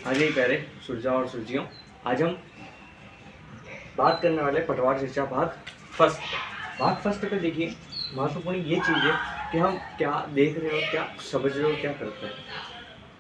हाँ जी प्यारे सुरजाओं और सुरजियों, आज हम बात करने वाले पटवार चर्चा भाग फर्स्ट पे। देखिए, महत्वपूर्ण ये चीज़ है कि हम क्या देख रहे हो, क्या समझ रहे हो, क्या करते हैं।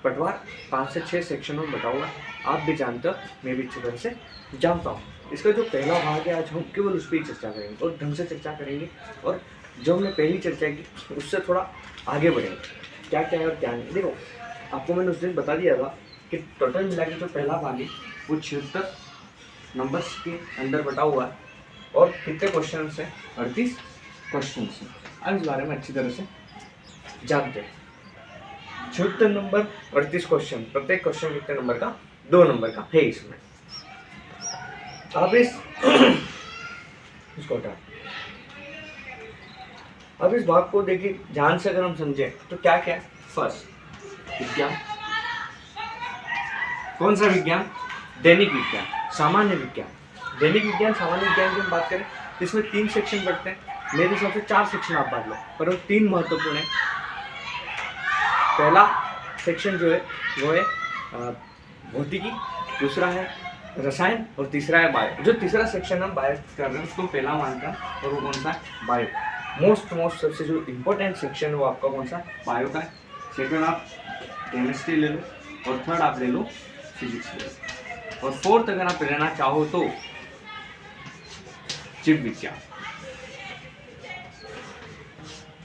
पटवार 5 से 6 सेक्शनों में बटा हुआ है, आप भी जानते हो, मैं भी अच्छी तरह से जानता हूँ। इसका जो पहला भाग है, आज हम केवल उस पर ही चर्चा करेंगे और ढंग से चर्चा करेंगे, और जो हमने पहली चर्चा की उससे थोड़ा आगे बढ़ेंगे, क्या क्या है और क्या नहीं। देखो, आपको मैंने उस दिन बता दिया था कि टोटल मिला के जो पहला भाग है वो 76 नंबर्स के अंदर बटा हुआ है, और कितने क्वेश्चन हैं? 38 क्वेश्चन हैं। अब इस बारे में अच्छी तरह से जानते हैं। 76 नंबर, 38 क्वेश्चन, प्रत्येक क्वेश्चन कितने नंबर का? 2 नंबर का है इसमें। अब इसको हटा, अब इस भाग को देखिए ध्यान से, अगर हम समझे तो क्या क्या है। फर्स्ट, विज्ञान। कौन सा विज्ञान? दैनिक विज्ञान, सामान्य विज्ञान। दैनिक विज्ञान, सामान्य विज्ञान की हम बात करें तो इसमें 3 सेक्शन बढ़ते हैं। मेरे हिसाब से 4 सेक्शन आप बांट लो, पर वो 3 महत्वपूर्ण है। पहला सेक्शन जो है वो है भौतिकी, दूसरा है रसायन, और तीसरा है बायो। जो तीसरा सेक्शन हम बायो कर रहे हैं उसको पहला मानता है, और वो कौन सा? बायो। मोस्ट सबसे जो इम्पोर्टेंट सेक्शन है वो आपका कौन सा? बायो का है। सेकंड आप केमिस्ट्री ले लो, और थर्ड आप ले लो फिजिक्स ले लो, और फोर्थ अगर आप लेना चाहो तो जीव विज्ञान।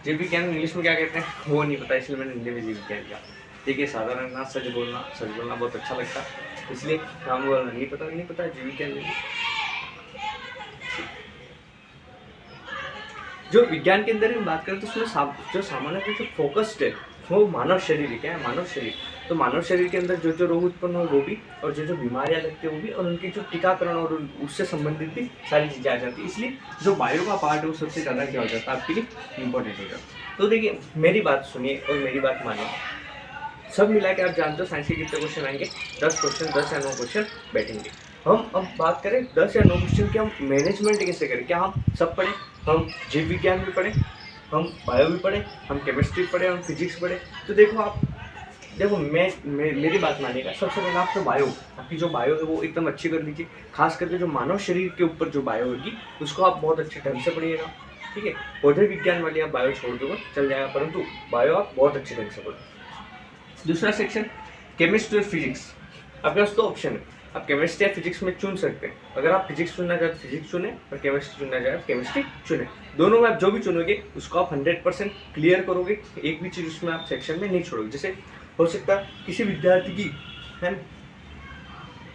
जीव विज्ञान इंग्लिश में क्या कहते हैं वो नहीं पता, इसलिए मैंने हिंदी में जीव विज्ञान किया। देखिए, साधारण ना सच बोलना बहुत अच्छा लगता है, इसलिए हम बोलना नहीं पता जीव विज्ञान। जो विज्ञान के अंदर हम बात करें तो उसमें जो सामान्य जो फोकस्ड है वो मानव शरीर। क्या है? मानव शरीर। तो मानव शरीर के अंदर जो जो रोग उत्पन्न हो वो भी, और जो जो बीमारियां लगती है वो भी, और उनकी जो टीकाकरण और उससे संबंधित भी सारी चीज़ें आ जाती है। इसलिए जो बायो का पार्ट है वो सबसे ज़्यादा क्या हो जाता है आपके लिए? इंपॉर्टेंट हो जाता है। तो देखिए, मेरी बात सुनिए और मेरी बात मानिए। सब मिला के आप जानते हो साइंस के कितने क्वेश्चन आएंगे? 10 क्वेश्चन, 10 या 9 क्वेश्चन बैठेंगे। हम अब बात करें 10 या 9 क्वेश्चन की, हम मैनेजमेंट कैसे करें? क्या हम सब पढ़ें? हम जीव विज्ञान भी पढ़ें, हम बायो भी पढ़ें, हम केमिस्ट्री पढ़ें, हम फिजिक्स पढ़ें? तो देखो मेरी बात मानिएगा। सबसे पहले आप तो बायो, आपकी जो बायो है वो एकदम अच्छी कर लीजिए। खास करके जो मानव शरीर के ऊपर जो बायो होगी उसको आप बहुत अच्छे ढंग से पढ़िएगा, ठीक है। पौधे विज्ञान वाली आप बायो छोड़ दोगे चल जाएगा, परंतु बायो आप बहुत अच्छे ढंग से पढ़ो। दूसरा सेक्शन केमिस्ट्री और फिजिक्स। आपके पास 2 ऑप्शन है, आप केमिस्ट्री या फिजिक्स में चुन सकते हैं। अगर आप फिजिक्स चुनना चाहे तो फिजिक्स चुने, और केमिस्ट्री चुनना चाहे तो केमिस्ट्री चुने। दोनों में आप जो भी चुनोगे उसको आप 100% क्लियर करोगे, एक भी चीज़ उसमें आप सेक्शन में नहीं छोड़ोगे। जैसे हो सकता है किसी विद्यार्थी की है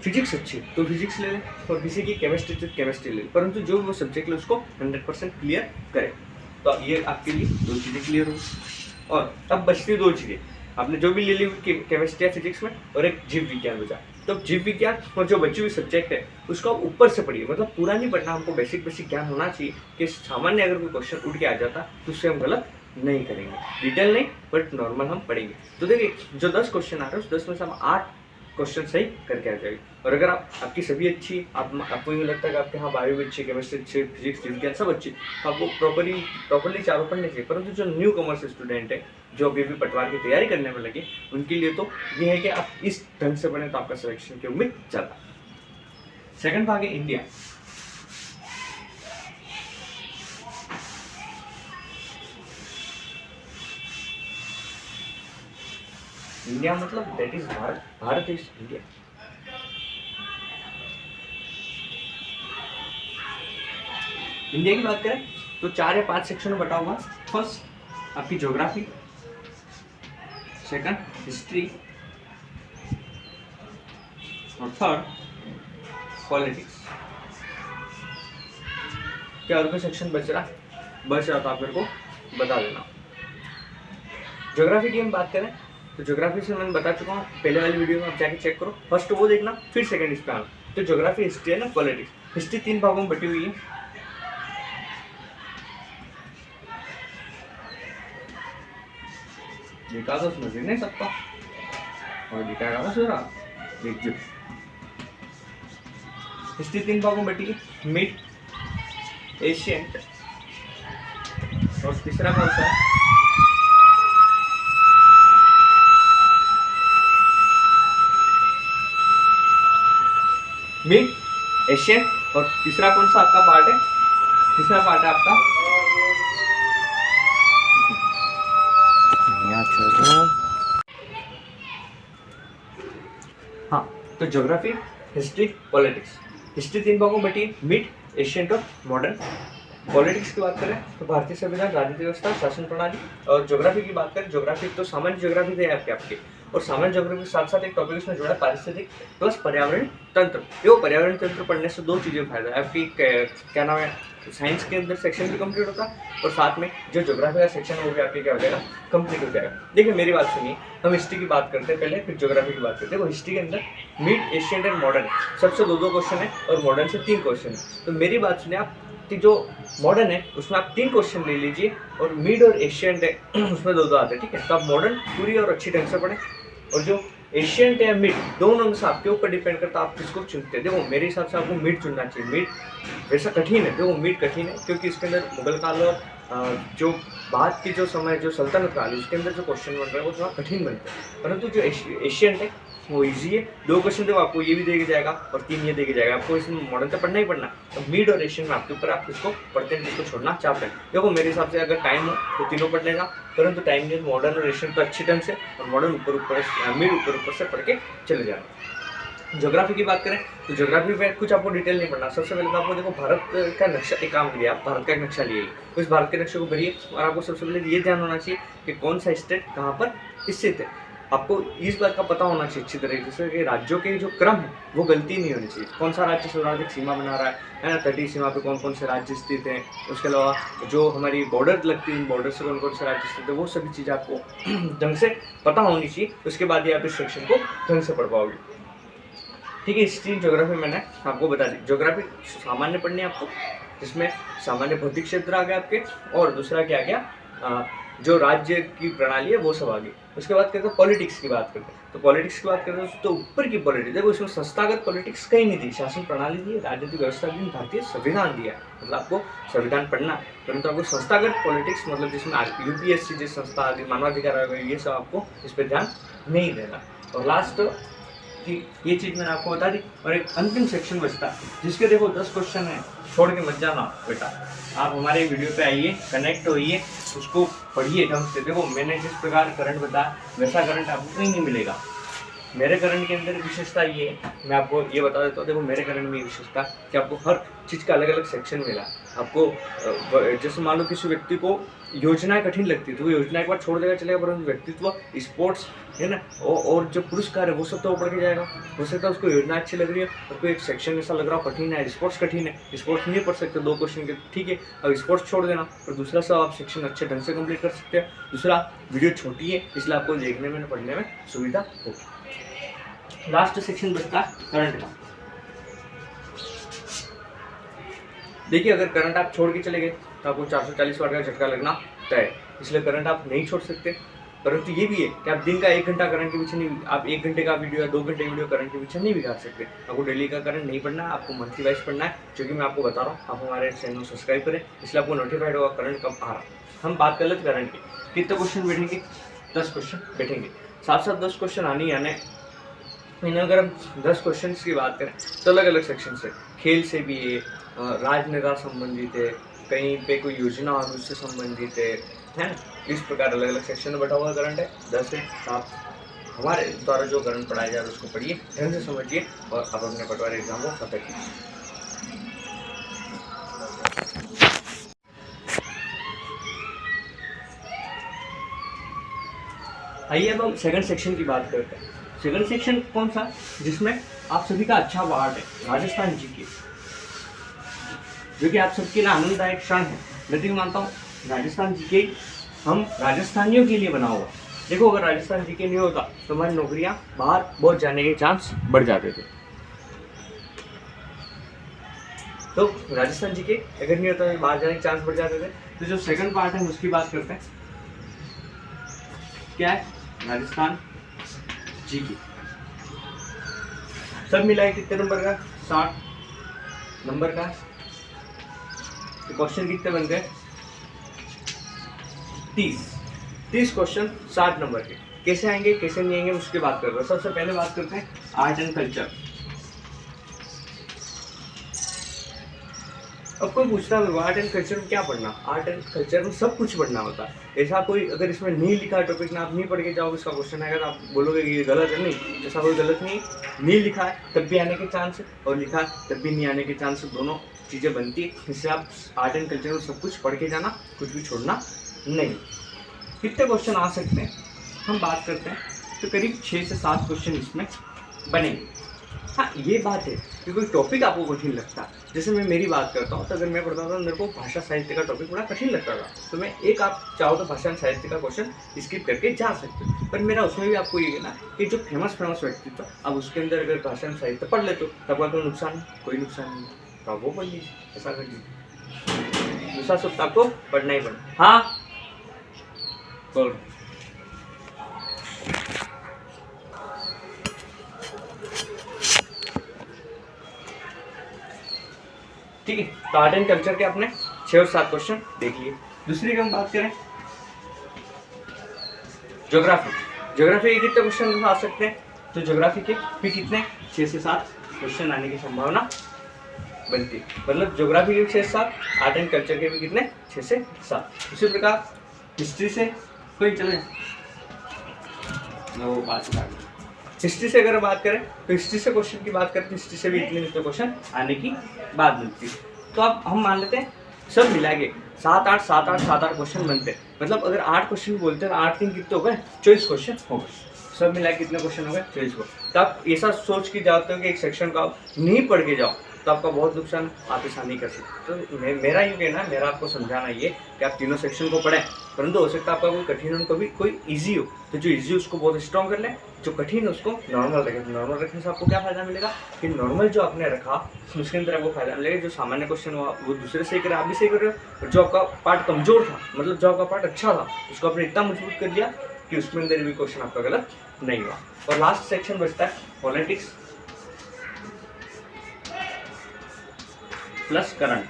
फिजिक्स अच्छी तो फिजिक्स ले लें, और किसी की केमिस्ट्री तो केमिस्ट्री ले लें, परंतु जो वो सब्जेक्ट ले उसको 100% क्लियर करें। तो ये आपके लिए 2 चीज़ें क्लियर होगी। और अब बचती 2 चीज़ें, आपने जो भी ले ली केमिस्ट्री या फिजिक्स में, और एक जीव विज्ञान बचा। तो जीव विज्ञान और जो बची हुई सब्जेक्ट है उसको आप ऊपर से पढ़िए, मतलब पूरा नहीं पढ़ना, हमको बेसिक ज्ञान होना चाहिए कि सामान्य अगर कोई क्वेश्चन उठ के आ जाता तो उससे हम गलत नहीं करेंगे। डिटेल नहीं, बट नॉर्मल हम पढ़ेंगे। तो देखिए, जो 10 क्वेश्चन आ रहे हैं उस 10 में से हम 8 क्वेश्चन सही करके आ जाएगी। और अगर आपकी सभी अच्छी, आपको ये लगता है कि आपके यहाँ बायो भी अच्छी, केमिस्ट्री अच्छी, फिजिक्स विज्ञान सब अच्छी, तो आपको प्रॉपरली चारों पढ़ने चाहिए। परंतु जो न्यू कॉमर्स स्टूडेंट है, जो अभी भी पटवार की तैयारी करने में लगे, उनके लिए तो ये है कि आप इस ढंग से पढ़ें तो आपका सिलेक्शन की उम्मीद ज़्यादा। सेकंड भाग है इंडिया। इंडिया मतलब that is Bharat, Bharat is India. India की बात करें तो 4 या 5 सेक्शन में बटा हुआ। फर्स्ट आपकी ज्योग्राफी, सेकंड हिस्ट्री, और थर्ड पॉलिटिक्स। क्या और कोई सेक्शन बच रहा तो आप मेरे को बता देना। ज्योग्राफी की हम बात करें तो ज्योग्राफी से मैंने बता चुका हूँ पहले वाली वीडियो में, आप जाके चेक करो। फर्स्ट वो देखना, फिर सेकंड इस पे आना। तो ज्योग्राफी, हिस्ट्री है ना, पॉलिटिक्स। हिस्ट्री 3 भागों में बटी हुई है। देखा तो समझ नहीं सकता, और दिखाएगा ना सूरा देख। हिस्ट्री 3 भागों में बटी है, मिड, एशियंट, और तीसरा कौन सा है? मिड एशियन, और तीसरा कौन सा आपका पार्ट है? तीसरा पार्ट है आपका हाँ, तो ज्योग्राफी, हिस्ट्री, पॉलिटिक्स। हिस्ट्री 3 भागों में बटी, मिड, एशियंट और मॉडर्न। पॉलिटिक्स की बात करें तो भारतीय संविधान, राजनीतिक व्यवस्था, शासन प्रणाली। और ज्योग्राफी की बात करें, ज्योग्राफी तो सामान्य ज्योग्राफी थे आपके, और सामान्य ज्योग्राफी के साथ साथ एक टॉपिक इसमें जुड़ा है, पारिस्थितिक प्लस पर्यावरण तंत्र। देखो पर्यावरण तंत्र पढ़ने से दो चीज़ें फायदा है आपकी, क्या नाम है, साइंस के अंदर सेक्शन भी कंप्लीट होता है, और साथ में जो ज्योग्राफी का सेक्शन है वो भी आपके क्या हो जाएगा, कंप्लीट हो जाएगा। देखिए मेरी बात सुनिए, हम हिस्ट्री की बात करते हैं पहले, फिर ज्योग्राफी की बात करते हैं। वो हिस्ट्री के अंदर मिड, एशियंट एंड मॉडर्न सबसे दो क्वेश्चन है, और मॉडर्न से 3 क्वेश्चन है। तो मेरी बात सुनिए आप, कि जो मॉडर्न है उसमें आप 3 क्वेश्चन ले लीजिए, और मिड और एशियंट है उसमें दो आते हैं, ठीक है। तो आप मॉडर्न पूरी और अच्छी ढंग से पढ़ें, और जो एशियंट या मिड दोनों में से आपके ऊपर डिपेंड करता है आप किसको चुनते हैं। देखो मेरे हिसाब से आपको मिड चुनना चाहिए। मिड वैसा कठिन है, देखो मिड कठिन है क्योंकि इसके अंदर मुगल काल और जो बाद की जो समय जो सल्तनत काल है उसके अंदर जो क्वेश्चन बन रहा है वो थोड़ा कठिन बनता है, परंतु जो एशियंट है वो इजी है। 2 क्वेश्चन देखो आपको ये भी दे के जाएगा और 3 ये दे के जाएगा, आपको इसमें मॉडर्न तो पढ़ना ही पढ़ना। तो मिड और एशियन में आपके ऊपर आप किसको पढ़ते हैं, किसको छोड़ना चाहते हैं। देखो मेरे हिसाब से अगर टाइम हो तो तीनों पढ़ लेगा, परंतु टाइम नहीं, मॉडर्न और एशियन तो अच्छी ढंग से, और मॉडर्न मिड ऊपर से पढ़ के चले जाना। ज्योग्राफी की बात करें तो ज्योग्राफी में कुछ आपको डिटेल नहीं पढ़ना। सबसे पहले तो आपको देखो भारत का नक्शा, एक काम लिया आप भारत का एक नक्शा लिए, उस भारत के नक्शे को भरिए, और आपको सबसे पहले ये ध्यान होना चाहिए कि कौन सा स्टेट कहाँ पर स्थित है। आपको इस बात का पता होना चाहिए अच्छी तरीके से कि राज्यों के जो क्रम है वो गलती नहीं होनी चाहिए। कौन सा राज्य सर्वाधिक सीमा बना रहा है ना, तटीय सीमा पे कौन कौन से राज्य स्थित हैं, उसके अलावा जो हमारी बॉर्डर लगती है बॉर्डर से कौन कौन से राज्य स्थित है, वो सभी चीज़ें आपको ढंग से पता होनी चाहिए। उसके बाद ही आप इस सेक्शन को ढंग से पढ़ पाओगे, ठीक है। हिस्ट्री ज्योग्राफी मैंने आपको बता दी। ज्योग्राफी सामान्य पढ़नी है आपको, जिसमें सामान्य भौतिक क्षेत्र आ गया आपके, और दूसरा क्या आ गया, जो राज्य की प्रणाली है वो सब आ गई। उसके बाद करते हैं पॉलिटिक्स की बात करते हैं। तो पॉलिटिक्स की बात करते हैं तो ऊपर की पॉलिटिक्स, देखो इसमें संस्थागत पॉलिटिक्स कहीं नहीं दी, शासन प्रणाली दी, राजनीतिक व्यवस्था दी, भारतीय संविधान दिया है, मतलब आपको संविधान पढ़ना है, परंतु आपको संस्थागत पॉलिटिक्स मतलब जिसमें यूपीएससी जिस संस्था आदि मानवाधिकार ये सब आपको इस पर ध्यान नहीं देना। और लास्ट कि ये चीज़ मैंने आपको बता दी, और एक अंतिम सेक्शन बचता है जिसके देखो 10 क्वेश्चन है, छोड़ के मत जाना बेटा। आप हमारे वीडियो पे आइए, कनेक्ट होइए, उसको पढ़िए ढंग से। देखो मैंने जिस प्रकार करंट बताया वैसा करंट आपको कहीं नहीं मिलेगा। मेरे करंट के अंदर विशेषता ये है, मैं आपको ये बता देता हूँ। देखो मेरे करंट में विशेषता कि आपको हर चीज़ का अलग अलग सेक्शन मिला। आपको जैसे मान लो किसी व्यक्ति को योजनाएं कठिन लगती है तो वो योजना एक बार छोड़ देगा चलेगा, परंतु व्यक्तित्व, स्पोर्ट्स है ना, और जो पुरस्कार है वो सब तो पढ़ के जाएगा। हो सकता है उसको योजना अच्छी लग रही है और कोई एक सेक्शन ऐसा लग रहा हो कठिन है, स्पोर्ट्स कठिन है, स्पोर्ट्स नहीं पढ़ सकते 2 क्वेश्चन के, ठीक है, अब स्पोर्ट्स छोड़ देना, और दूसरा सब आप सेक्शन अच्छे ढंग से कंप्लीट कर सकते हैं। दूसरा वीडियो छोटी है इसलिए आपको देखने में पढ़ने में सुविधा होगी। लास्ट सेक्शन बचता है करंट का। देखिए अगर करंट आप छोड़ के चले गए तो आपको 440 वाट का झटका लगना तय, इसलिए करंट आप नहीं छोड़ सकते। परंतु ये भी है कि आप दिन का 1 घंटा करंट के पीछे नहीं, आप 1 घंटे का वीडियो या 2 घंटे वीडियो करंट के पीछे नहीं बिगाड़ सकते। आपको डेली का करंट नहीं पढ़ना है, आपको मंथली वाइज पढ़ना है, जो कि मैं आपको बता रहा हूँ। आप हमारे चैनल को सब्सक्राइब करें, इसलिए आपको नोटिफाइड होगा करंट कब आ रहा है। हम बात कर लेते करंट की, कितने क्वेश्चन बैठेंगे, 10 क्वेश्चन बैठेंगे, साथ साथ 10 क्वेश्चन आने ही आने। अगर हम 10 क्वेश्चन की बात करें तो अलग अलग सेक्शन से, खेल से भी है, राजनेता संबंधित है, कहीं पे कोई योजना और उससे संबंधित है ना, इस प्रकार अलग अलग सेक्शन में बैठा हुआ करंट है 10 है। आप हमारे द्वारा जो करंट पढ़ाया जाए उसको पढ़िए, ढंग से समझिए, और आप अपने पटवारी एग्जाम को सफल कीजिए। आइए अब हम सेकंड सेक्शन की बात करते हैं। सेकंड सेक्शन कौन सा, जिसमें आप सभी का अच्छा पार्ट है, राजस्थान जीके, जो कि आप सबके लिए आनंददायक क्षण है। मैं तो मानता हूँ राजस्थान जीके हम राजस्थानियों के लिए बना हुआ। देखो अगर राजस्थान जीके नहीं होता तो हमारी नौकरियां बाहर बहुत जाने के चांस बढ़ जाते थे। तो राजस्थान जीके अगर नहीं होता तो बाहर जाने के चांस बढ़ जाते थे। तो जो सेकंड पार्ट है उसकी बात करते हैं, क्या है, राजस्थान जीके। सब मिला है कितने नंबर का, 60 नंबर का। तो क्वेश्चन कितने बन गए, 30 क्वेश्चन 60 नंबर के। कैसे आएंगे कैसे नहीं आएंगे उसकी बात करते हैं। सबसे पहले बात करते हैं आर्ट एंड कल्चर। अब कोई पूछता है आर्ट एंड कल्चर में क्या पढ़ना, आर्ट एंड कल्चर में सब कुछ पढ़ना होता है। ऐसा कोई अगर इसमें नहीं लिखा है टॉपिक ना, आप नहीं पढ़ के जाओगे, इसका क्वेश्चन आएगा तो आप बोलोगे कि ये गलत है। नहीं, ऐसा कोई गलत नहीं, नहीं लिखा है तब भी आने के चांस है और लिखा है तब भी नहीं आने के चांस है, दोनों चीज़ें बनती है। इसलिए आप आर्ट एंड कल्चर में सब कुछ पढ़ के जाना, कुछ भी छोड़ना नहीं। कितने क्वेश्चन आ सकते हैं हम बात करते हैं, तो करीब 6 से 7 क्वेश्चन इसमें बनेंगे। हाँ, ये बात है कि कोई टॉपिक आपको कठिन लगता है, जैसे मैं मेरी बात करता हूँ, तो अगर मैं पढ़ता था मेरे को भाषा साहित्य का टॉपिक बड़ा कठिन लगता था, तो मैं एक आप चाहो तो भाषा साहित्य का क्वेश्चन स्किप करके जा सकते हो। पर मेरा उसमें भी आपको ये है ना कि जो फेमस व्यक्तित्व, अब उसके अंदर अगर भाषा साहित्य पढ़ लेते हो तब आपको नुकसान, कोई नुकसान नहीं, तो आप वो पढ़ लीजिए, ऐसा कर लीजिए। दूसरा शब्द आपको पढ़ना ही पड़ना। हाँ बोल, ठीक है। तो आर्ट एंड कल्चर के अपने 6 और 7 क्वेश्चन देख लिए। दूसरी की हम बात करें ज्योग्राफी, ज्योग्राफी के कितने क्वेश्चन आ सकते हैं, तो ज्योग्राफी के भी कितने 6 से 7 क्वेश्चन आने की संभावना बनती है। मतलब ज्योग्राफी के 6 से 7, आर्ट एंड कल्चर के भी कितने 6 से 7। उसी प्रकार हिस्ट्री से कोई चले, वो बात हिस्ट्री से अगर बात करें तो हिस्ट्री से क्वेश्चन की बात करें तो हिस्ट्री से भी इतने क्वेश्चन आने की बात मिलती है। तो अब हम मान लेते हैं सब मिला के 7-8 क्वेश्चन बनते हैं। मतलब अगर 8 क्वेश्चन बोलते हैं तो 8 3 कितने हो गए, 24 क्वेश्चन हो गए। सब मिला के कितने क्वेश्चन हो गए, 24 को। तो आप ऐसा सोच के जाते हो कि एक सेक्शन का नहीं पढ़ के जाओ तो आपका बहुत नुकसान, आप ऐसा नहीं कर सकते। तो मेरा ये कहना, मेरा आपको समझाना ये कि आप तीनों सेक्शन को पढ़ें, परंतु हो सकता है आपका कोई कठिन हो, कभी कोई इजी हो, तो जो इजी उसको बहुत स्ट्रॉन्ग कर लें, जो कठिन है उसको नॉर्मल रखें। नॉर्मल रखने से आपको क्या फायदा मिलेगा कि नॉर्मल जो आपने रखा उसके अंदर आपको फायदा मिलेगा। जो सामान्य क्वेश्चन हो वो दूसरे सही करे, आप भी सही कर रहे हो। और जो आपका पार्ट कमजोर था, मतलब जो आपका पार्ट अच्छा था, उसको आपने इतना मजबूत कर दिया कि उसमें अंदर भी क्वेश्चन आपका गलत नहीं हुआ। और लास्ट सेक्शन बचता है पॉलिटिक्स प्लस करंट,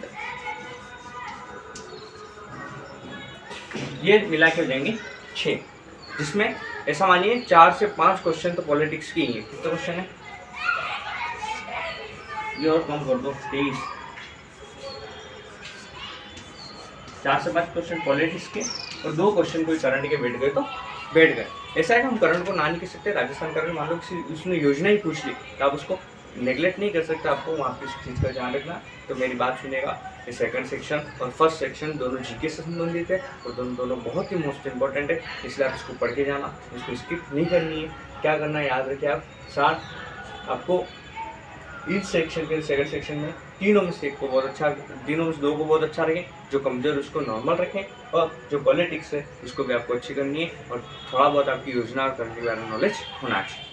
ये मिला के हो जाएंगे 6, जिसमें ऐसा मानिए 4 से 5 क्वेश्चन तो पॉलिटिक्स की ही है। कितने क्वेश्चन है, ये और कम कर दो 23, 4 से 5 क्वेश्चन पॉलिटिक्स के और 2 क्वेश्चन कोई करंट के बैठ गए तो बैठ गए। ऐसा है कि हम करंट को ना नहीं कह सकते। राजस्थान करंट मान लो किसी उसने योजना ही पूछ ली तो आप उसको नेगलेक्ट नहीं कर सकते, आपको वहाँ पे इस चीज़ का ध्यान रखना। तो मेरी बात सुनेगा, ये सेकंड सेक्शन और फर्स्ट सेक्शन दोनों जीके से संबंधित है और दोनों बहुत ही मोस्ट इंपॉर्टेंट है, इसलिए आप इसको पढ़ के जाना, इसको स्किप नहीं करनी है। क्या करना है याद रखिए आप, साथ आपको इस सेक्शन के सेकंड सेक्शन में तीनों में से एक को बहुत अच्छा, तीनों में से 2 को बहुत अच्छा रखें, जो कमज़ोर उसको नॉर्मल रखें, और जो पॉलिटिक्स है उसको भी आपको अच्छी करनी है, और थोड़ा बहुत आपकी योजना और करने के बारे में नॉलेज होना चाहिए।